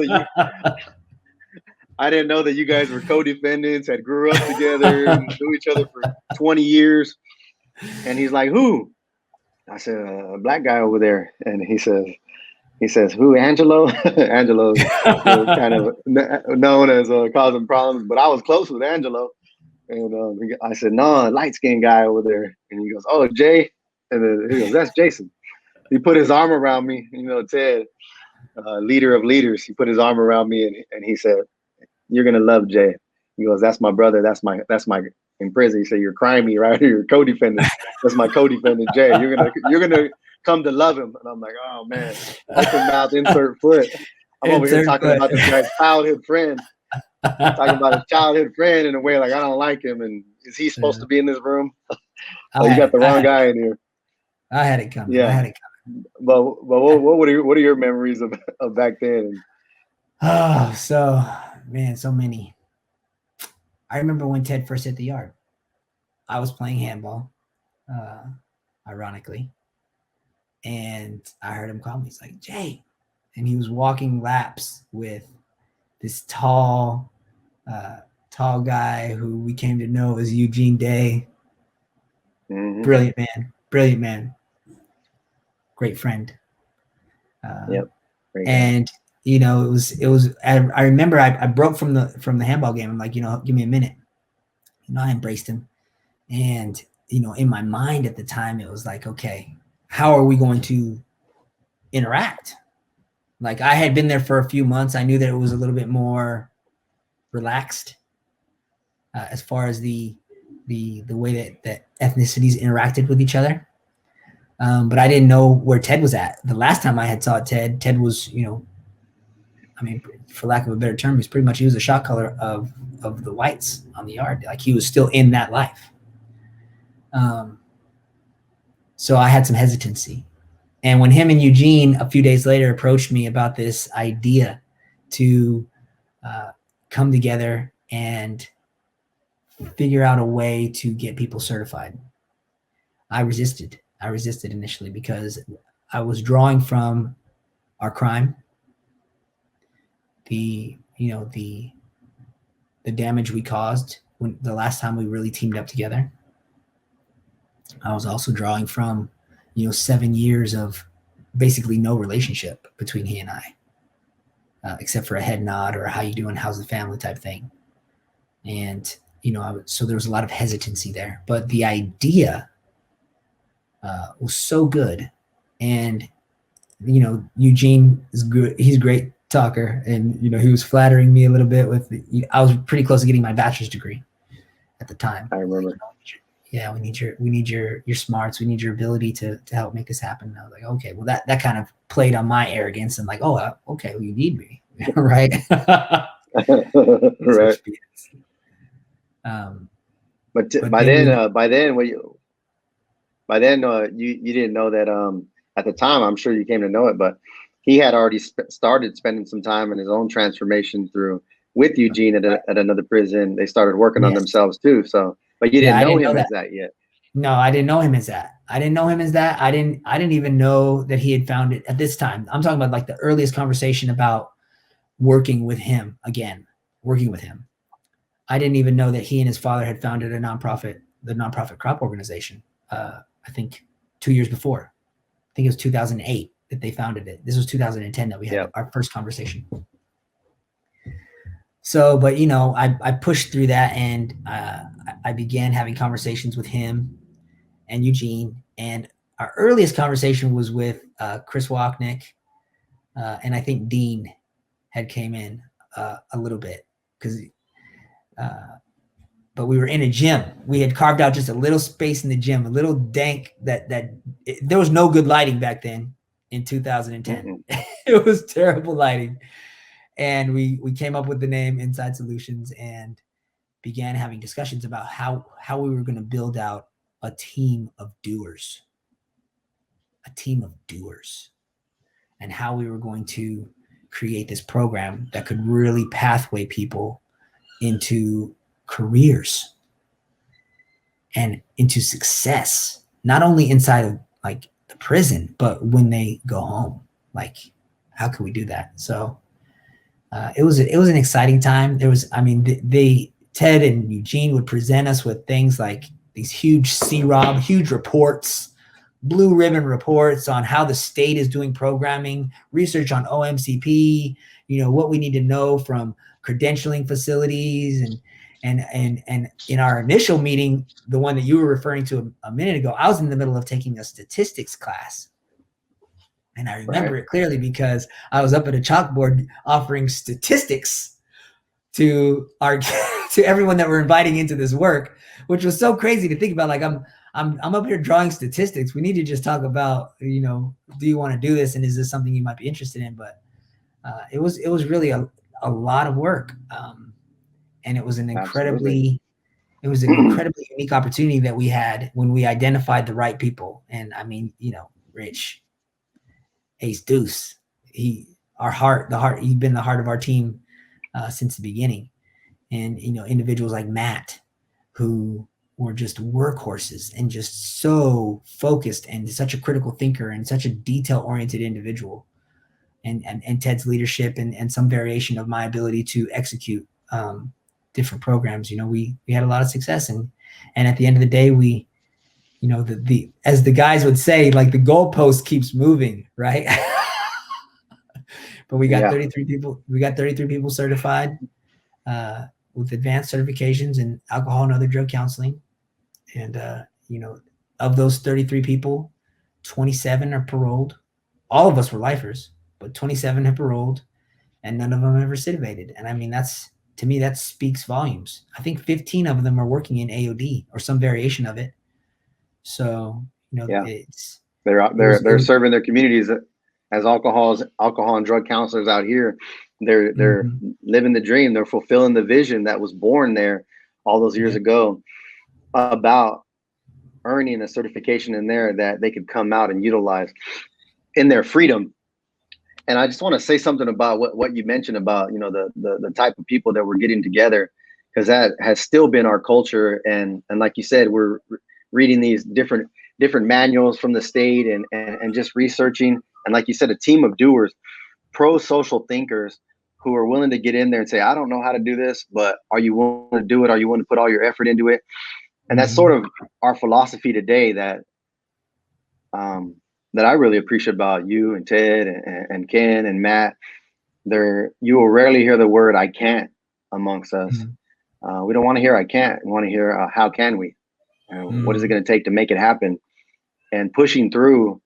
that you guys were co-defendants, had grew up together, and knew each other for 20 years. And he's like, who? I said, a black guy over there. And he says, who, Angelo? Angelo's kind of known as causing problems, but I was close with Angelo. And I said, no, light-skinned guy over there. And he goes, oh, Jay. And then he goes, that's Jason. He put his arm around me, Ted, leader of leaders. He put his arm around me and he said, you're going to love Jay. He goes, that's my brother. That's my in prison. He said, you're crying me, right? You're co-defendant. That's my co-defendant, Jay. You're going to come to love him. And I'm like, oh man, open mouth, insert foot. I'm over here talking about this guy's childhood friend. Talking about his childhood friend in a way like I don't like him. And is he supposed to be in this room? Oh, you got the wrong guy in here. I had it coming. Yeah. I had it coming. But what are your memories of back then? Oh, so many. I remember when Ted first hit the yard. I was playing handball, ironically. And I heard him call me. He's like, Jay. And he was walking laps with this tall guy who we came to know as Eugene Day. Mm-hmm. Brilliant man. Great friend. Yep. And it was. I remember I broke from the handball game. I'm like, give me a minute. I embraced him, and in my mind at the time, it was like, okay, how are we going to interact? Like I had been there for a few months. I knew that it was a little bit more relaxed as far as the way that ethnicities interacted with each other. But I didn't know where Ted was at. The last time I had saw Ted was, for lack of a better term, he was a shot caller of the whites on the yard. Like he was still in that life. So I had some hesitancy. And when him and Eugene a few days later approached me about this idea to come together and figure out a way to get people certified, I resisted initially because I was drawing from our crime, the damage we caused when the last time we really teamed up together. I was also drawing from 7 years of basically no relationship between he and I, except for a head nod or a how you doing, how's the family type thing. And, so there was a lot of hesitancy there, but the idea was so good. And, Eugene is good. He's a great talker. And, he was flattering me a little bit I was pretty close to getting my bachelor's degree at the time. I remember. Yeah, we need your smarts. We need your ability to help make this happen. And I was like, okay, well that kind of played on my arrogance and like, oh, okay, well, you need me, right? Right. But by then you didn't know that at the time. I'm sure you came to know it, but he had already started spending some time in his own transformation with Eugene at another prison. They started working on themselves too. So. But you didn't know him as that yet. No, I didn't know him as that. I didn't even know that he had found it at this time. I'm talking about like the earliest conversation about working with him. I didn't even know that he and his father had founded the nonprofit crop organization. I think 2 years before. I think it was 2008 that they founded it. This was 2010 that we had our first conversation. So, but I pushed through that, and I began having conversations with him and Eugene. And our earliest conversation was with Chris Wachnick, and I think Dean had came in a little bit because. But we were in a gym. We had carved out just a little space in the gym, a little dank there was no good lighting back then in 2010. Mm-hmm. It was terrible lighting. And we came up with the name Inside Solutions and began having discussions about how we were going to build out a team of doers, and how we were going to create this program that could really pathway people into careers and into success, not only inside of like the prison, but when they go home. Like, how can we do that? So it was an exciting time. There was, Ted and Eugene would present us with things like these huge CROB, huge reports, blue ribbon reports on how the state is doing programming, research on OMCP, what we need to know from credentialing facilities. And in our initial meeting, the one that you were referring to a minute ago, I was in the middle of taking a statistics class. And I remember it clearly because I was up at a chalkboard offering statistics to everyone that we're inviting into this work, which was so crazy to think about. Like, I'm up here drawing statistics. We need to just talk about, do you want to do this? And is this something you might be interested in? But it was really a lot of work. And it was an incredibly unique opportunity that we had when we identified the right people. And Rich, Ace Deuce, he's been the heart of our team since the beginning. And, individuals like Matt, who were just workhorses and just so focused and such a critical thinker and such a detail-oriented individual, and Ted's leadership and some variation of my ability to execute different programs. We had a lot of success, and at the end of the day, we, as the guys would say, like, the goalpost keeps moving, right? But we got 33 people. We got 33 people certified with advanced certifications in alcohol and other drug counseling. And, of those 33 people, 27 are paroled. All of us were lifers, but 27 have paroled, and none of them have recidivated. And to me, that speaks volumes. I think 15 of them are working in AOD or some variation of it. So, they're out there, they're serving their communities as alcohol and drug counselors out here. They're living the dream. They're fulfilling the vision that was born there all those years ago about earning a certification in there that they could come out and utilize in their freedom. And I just want to say something about what you mentioned about, the type of people that we're getting together, because that has still been our culture. And like you said, we're reading these different manuals from the state and just researching. And like you said, a team of doers, pro-social thinkers who are willing to get in there and say, I don't know how to do this, but are you willing to do it? Are you willing to put all your effort into it? And that's sort of our philosophy today that I really appreciate about you and Ted and Ken and Matt. You will rarely hear the word "I can't" amongst us. We don't want to hear "I can't." We want to hear "How can we?" What is it going to take to make it happen? And pushing through.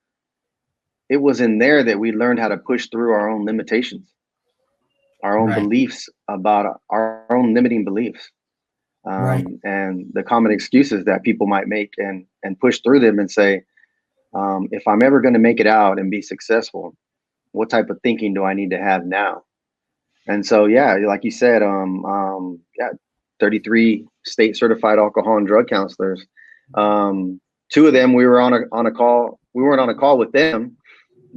It was in there that we learned how to push through our own limitations, our own beliefs about our own limiting beliefs, and the common excuses that people might make, and push through them and say, if I'm ever going to make it out and be successful, what type of thinking do I need to have now? And so, like you said, 33 state certified alcohol and drug counselors. 2 of them, we were on a call. We weren't on a call with them,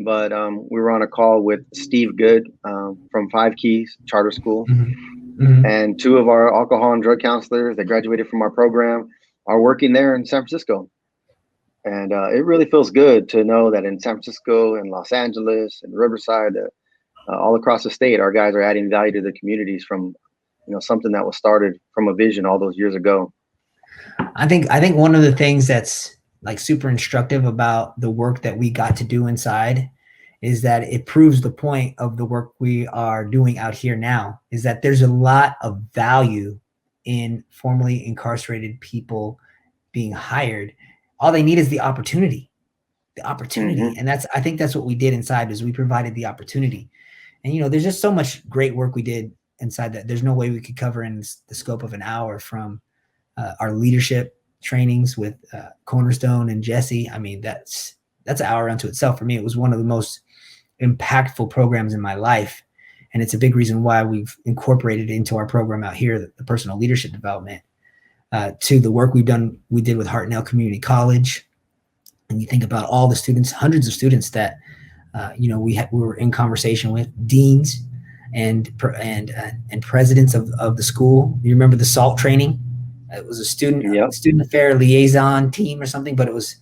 but we were on a call with Steve Good from 5 Keys Charter School. And 2 of our alcohol and drug counselors that graduated from our program are working there in San Francisco. And it really feels good to know that in San Francisco and Los Angeles and Riverside, all across the state, our guys are adding value to the communities from, something that was started from a vision all those years ago. I think one of the things that's like super instructive about the work that we got to do inside is that it proves the point of the work we are doing out here now, is that there's a lot of value in formerly incarcerated people being hired. All they need is the opportunity. Mm-hmm. And I think that's what we did inside, is we provided the opportunity. And, there's just so much great work we did inside that there's no way we could cover in the scope of an hour, from our leadership trainings with Cornerstone and Jesse. I mean, that's an hour unto itself. For me, it was one of the most impactful programs in my life. And it's a big reason why we've incorporated into our program out here, the personal leadership development, to the work we did with Hartnell Community College. And you think about all the students, hundreds of students that, we were in conversation with, deans and presidents of the school. You remember the SALT training? It was a student affair liaison team or something, but it was,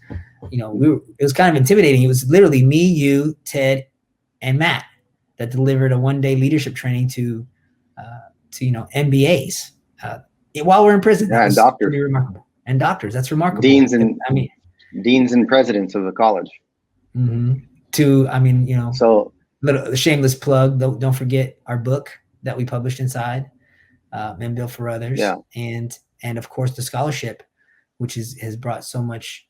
it was kind of intimidating. It was literally me, you, Ted, and Matt that delivered a one-day leadership training to MBAs while we're in prison. Yeah, and doctors. Pretty remarkable. And doctors, that's remarkable. Deans and presidents of the college. Mm-hmm. So little shameless plug. Don't forget our book that we published inside, Men Built for Others. Yeah. And of course the scholarship, which has brought so much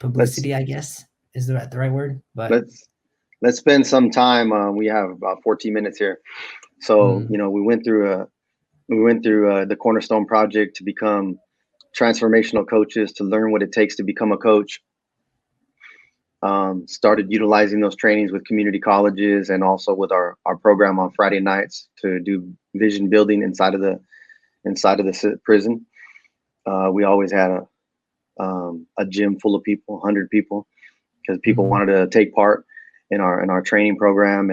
publicity, I guess is the right word. But let's spend some time. We have about 14 minutes here. So, we went through the Cornerstone Project to become transformational coaches, to learn what it takes to become a coach. Started utilizing those trainings with community colleges and also with our program on Friday nights to do vision building inside of the prison. We always had a gym full of people, 100 people, because people wanted to take part in our training program,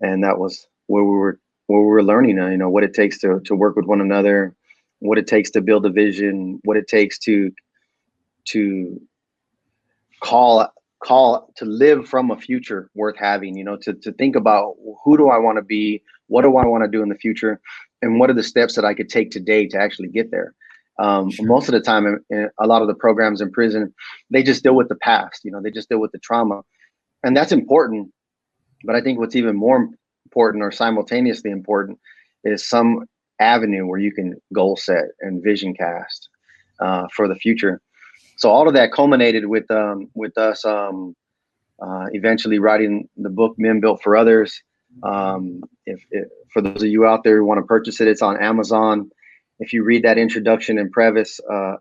and that was where we were learning, what it takes to work with one another, what it takes to build a vision, what it takes to to live from a future worth having, to think about who do I want to be, what do I want to do in the future, and what are the steps that I could take today to actually get there. Sure. Most of the time, a lot of the programs in prison, they just deal with the past, they just deal with the trauma, and that's important. But I think what's even more important, or simultaneously important, is some avenue where you can goal set and vision cast for the future. So all of that culminated with us eventually writing the book Men Built for Others. If for those of you out there who want to purchase it, it's on Amazon. If you read that introduction and preface, that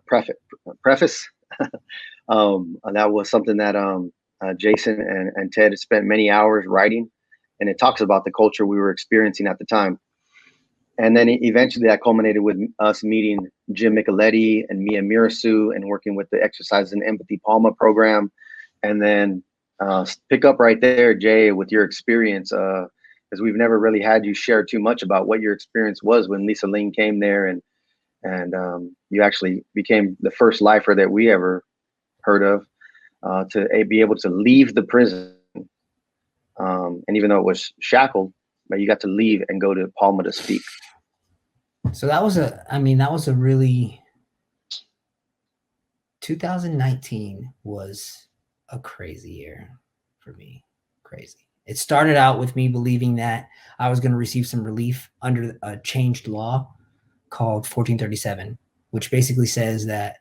was something that Jason and Ted spent many hours writing, and it talks about the culture we were experiencing at the time. And then eventually that culminated with us meeting Jim Micheletti and Mia Mirasu and working with the Exercise and Empathy Palma program. And then pick up right there, Jay, with your experience, because we've never really had you share too much about what your experience was when Lisa Ling came there, and you actually became the first lifer that we ever heard of to be able to leave the prison. And even though it was shackled, but you got to leave and go to Palma to speak. So that was a really 2019 was a crazy year for me. Crazy. It started out with me believing that I was going to receive some relief under a changed law called 1437, which basically says that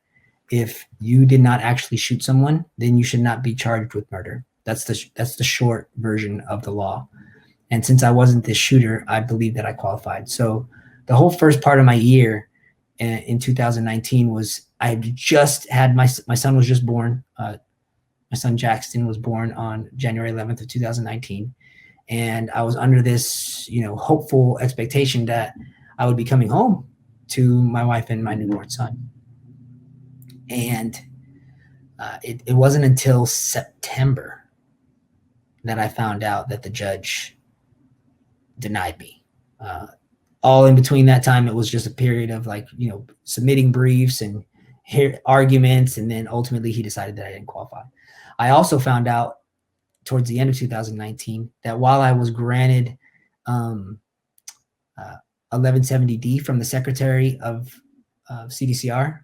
if you did not actually shoot someone, then you should not be charged with murder. That's the short version of the law. And since I wasn't the shooter, I believe that I qualified. So the whole first part of my year in 2019 was, I had just had my son was just born. My son Jackson was born on January 11th of 2019. And I was under this, hopeful expectation that I would be coming home to my wife and my newborn son. And it wasn't until September that I found out that the judge denied me. All in between that time, it was just a period of submitting briefs and arguments, and then ultimately he decided that I didn't qualify. I also found out towards the end of 2019 that while I was granted 1170D from the secretary of CDCR,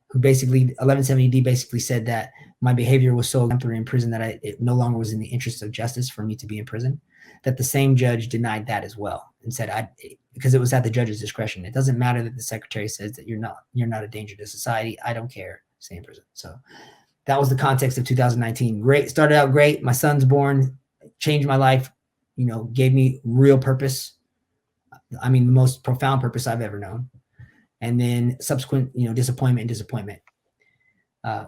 who basically 1170D basically said that my behavior was so exemplary in prison that it no longer was in the interest of justice for me to be in prison, that the same judge denied that as well and said, because it was at the judge's discretion. It doesn't matter that the secretary says that you're not a danger to society. I don't care. Stay in prison. So that was the context of 2019. Great. Started out great. My son's born, changed my life, gave me real purpose. I mean, the most profound purpose I've ever known. And then subsequent, disappointment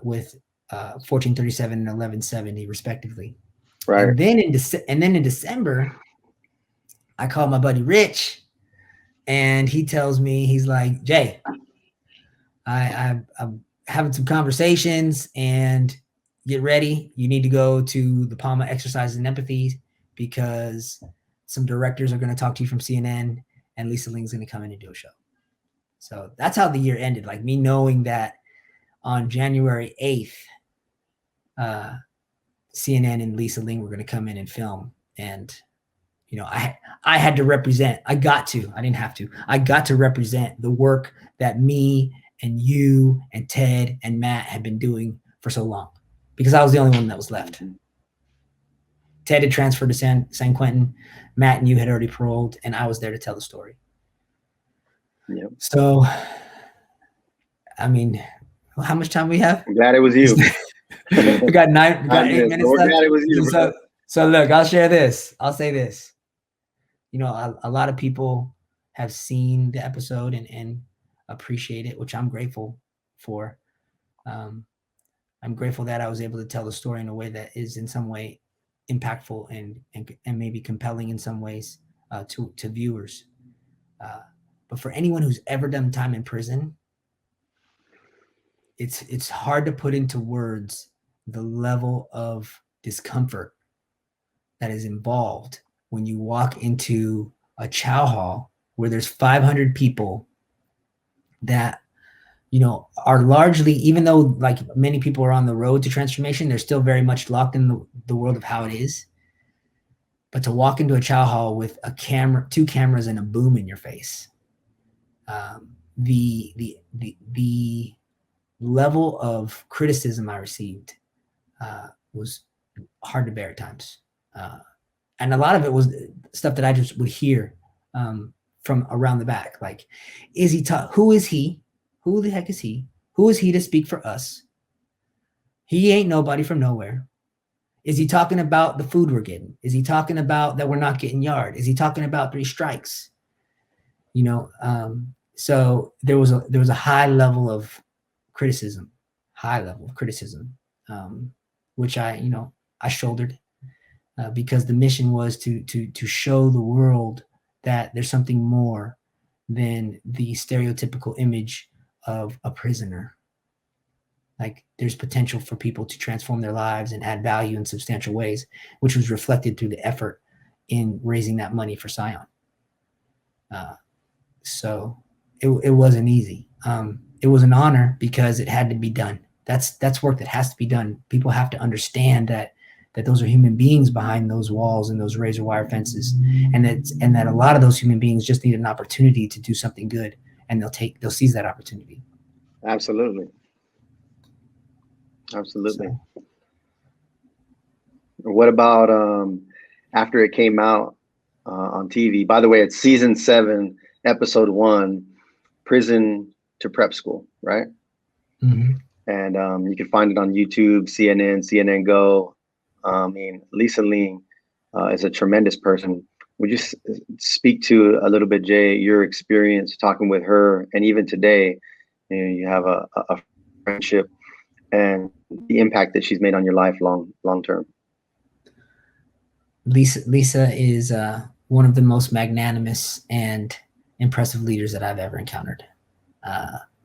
with 1437 and 1170 respectively. Right. And then in December, I called my buddy Rich, and he tells me, he's like, Jay, I'm having some conversations, and get ready. You need to go to the PAMA Exercises in Empathy, because some directors are going to talk to you from CNN, and Lisa Ling's going to come in and do a show. So that's how the year ended. Like, me knowing that on January 8th, CNN and Lisa Ling were going to come in and film. And, I had to represent, I got to represent the work that me and you and Ted and Matt had been doing for so long, because I was the only one that was left. Ted had transferred to San Quentin. Matt and you had already paroled, and I was there to tell the story. Yep. So, I mean, how much time we have? I'm glad it was you. We got 8 minutes left. Glad it was you, so look, I'll share this. I'll say this. A lot of people have seen the episode and appreciate it, which I'm grateful for. I'm grateful that I was able to tell the story in a way that is in some way impactful and maybe compelling in some ways to viewers. But for anyone who's ever done time in prison, it's hard to put into words the level of discomfort that is involved when you walk into a chow hall where there's 500 people that, are largely, even though like many people are on the road to transformation, they're still very much locked in the world of how it is. But to walk into a chow hall with a camera, 2 cameras, and a boom in your face, the level of criticism I received was hard to bear at times. And a lot of it was stuff that I just would hear from around the back. Like, who is he? Who the heck is he? Who is he to speak for us? He ain't nobody from nowhere. Is he talking about the food we're getting? Is he talking about that we're not getting yard? Is he talking about 3 strikes? So there was a high level of criticism, which I shouldered because the mission was to show the world that there's something more than the stereotypical image of a prisoner. Like, there's potential for people to transform their lives and add value in substantial ways, which was reflected through the effort in raising that money for Scion. So it wasn't easy. It was an honor because it had to be done. That's work that has to be done. People have to understand that those are human beings behind those walls and those razor wire fences, and that a lot of those human beings just need an opportunity to do something good, and they'll seize that opportunity. Absolutely. So. What about after it came out on TV? By the way, it's season 7, episode 1, Prison to Prep School, right? Mm-hmm. And you can find it on YouTube, CNN Go. Lisa Ling is a tremendous person. Would you speak to a little bit, Jay, your experience talking with her, and even today, you have a friendship and the impact that she's made on your life long term? Lisa is one of the most magnanimous and impressive leaders that I've ever encountered.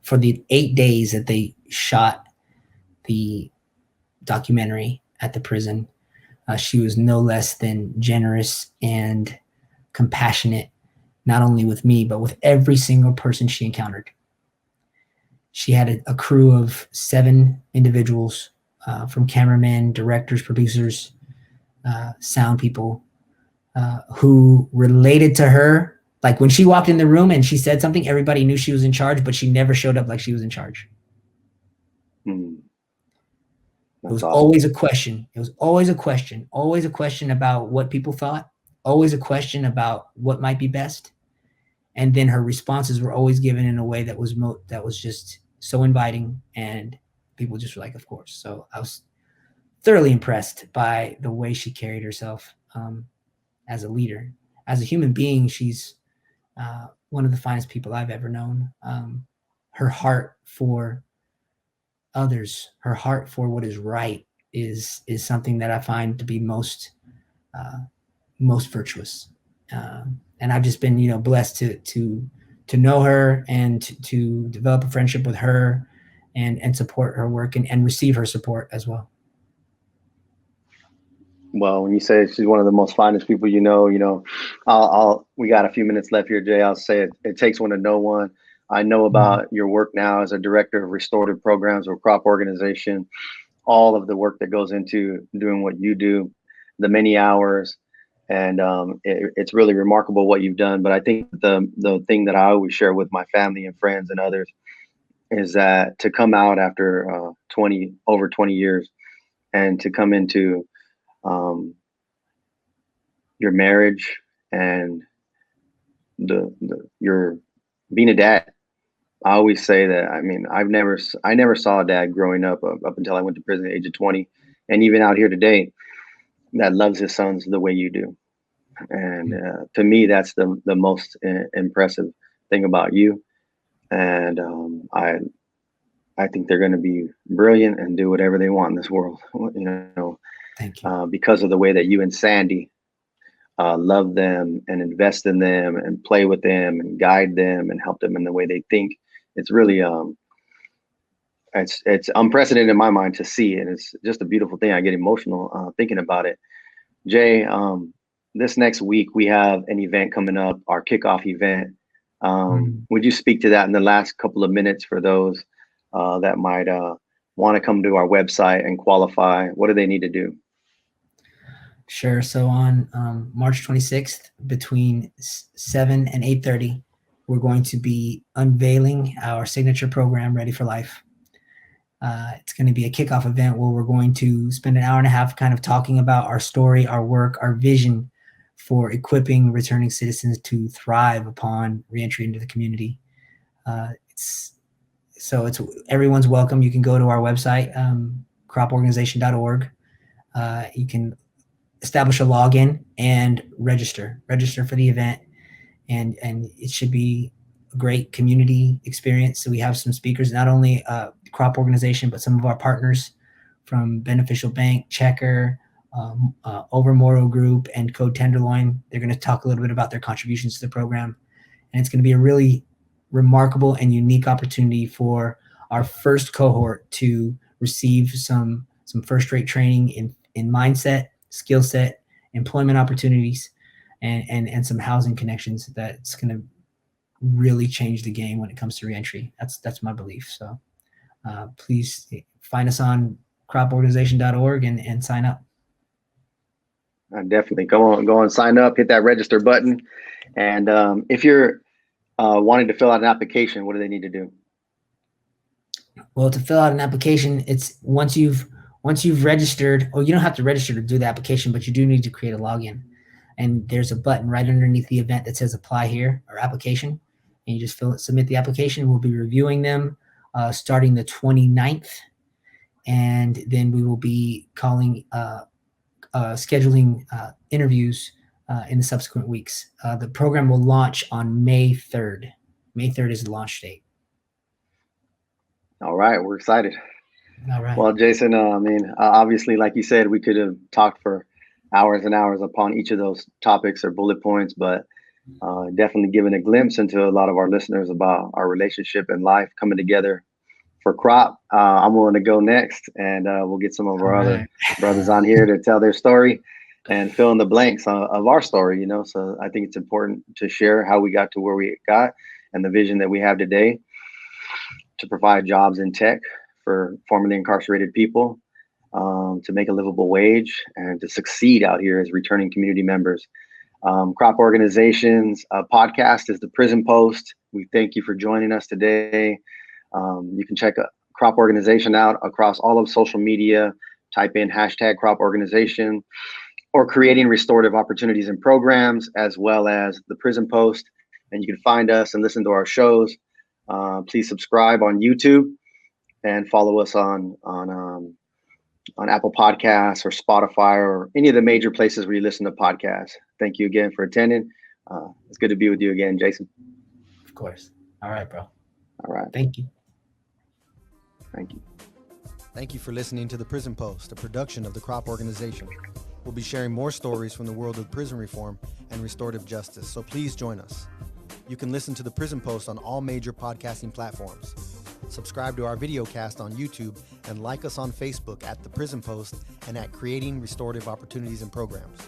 For the 8 days that they shot the documentary at the prison, she was no less than generous and compassionate, not only with me, but with every single person she encountered. She had a crew of 7 individuals, from cameramen, directors, producers, sound people, who related to her. Like when she walked in the room and she said something, everybody knew she was in charge, but she never showed up like she was in charge. It was always a question. It was always a question, always a question about what people thought, always a question about what might be best. And then her responses were always given in a way that was just so inviting, and people just were like, of course. So I was thoroughly impressed by the way she carried herself, as a leader. As a human being, she's one of the finest people I've ever known. Her heart for others, her heart for what is right is something that I find to be most virtuous. And I've just been, blessed to know her and to develop a friendship with her and support her work and receive her support as well. Well, when you say she's one of the most finest people, we got a few minutes left here, Jay. I'll say it takes one to know one. I know about your work now as a director of restorative programs or crop organization, all of the work that goes into doing what you do, the many hours, and it's really remarkable what you've done. But I think the thing that I always share with my family and friends and others is that to come out after over 20 years and to come into your marriage and your being a dad. I always say that, I never saw a dad growing up until I went to prison at the age of 20, and even out here today, that loves his sons the way you do. And to me, that's the most impressive thing about you. And I think they're going to be brilliant and do whatever they want in this world. Thank you. Because of the way that you and Sandy love them and invest in them and play with them and guide them and help them in the way they think. It's really it's unprecedented in my mind to see, and it's just a beautiful thing. I get emotional thinking about it. Jay, this next week we have an event coming up, our kickoff event. Would you speak to that in the last couple of minutes for those that might want to come to our website and qualify? What do they need to do? Sure. So on March 26th, between 7 and 8:30, we're going to be unveiling our signature program, Ready for Life. It's going to be a kickoff event where we're going to spend an hour and a half kind of talking about our story, our work, our vision for equipping returning citizens to thrive upon reentry into the community. It's everyone's welcome. You can go to our website, croporganization.org. You can establish a login and register for the event. And it should be a great community experience. So we have some speakers, not only Crop Organization, but some of our partners from Beneficial Bank, Checker, Overmoro Group, and Code Tenderloin. They're going to talk a little bit about their contributions to the program. And it's going to be a really remarkable and unique opportunity for our first cohort to receive some first-rate training in mindset, skill set, employment opportunities, and some housing connections that's going to really change the game when it comes to reentry. That's my belief. So please find us on croporganization.org and sign up. Definitely go on, sign up, hit that register button. And if you're wanting to fill out an application, what do they need to do? Well, to fill out an application, it's once you've registered, or you don't have to register to do the application, but you do need to create a login. And there's a button right underneath the event that says apply here or application. And you just submit the application. We'll be reviewing them starting the 29th. And then we will be scheduling interviews in the subsequent weeks. The program will launch on May 3rd. May 3rd is the launch date. All right. We're excited. All right. Well, Jason, obviously, like you said, we could have talked for hours and hours upon each of those topics or bullet points, but definitely giving a glimpse into a lot of our listeners about our relationship and life coming together for Crop. I'm willing to go next, and we'll get some of our other brothers on here to tell their story and fill in the blanks of our story, So I think it's important to share how we got to where we got and the vision that we have today. to provide jobs in tech for formerly incarcerated people, to make a livable wage and to succeed out here as returning community members. Crop Organization's podcast is the Prison Post. We thank you for joining us today. You can check Crop Organization out across all of social media. Type in hashtag Crop Organization, or creating restorative opportunities and programs, as well as the Prison Post. And you can find us and listen to our shows. Please subscribe on YouTube and follow us on Apple Podcasts or Spotify or any of the major places where you listen to podcasts. Thank you again for attending. It's good to be with you again, Jason. Of course. All right, bro. All right. Thank you. Thank you. Thank you for listening to The Prison Post, a production of the Crop Organization. We'll be sharing more stories from the world of prison reform and restorative justice, so please join us. You can listen to The Prison Post on all major podcasting platforms. Subscribe to our video cast on YouTube and like us on Facebook at The Prison Post and at Creating Restorative Opportunities and Programs.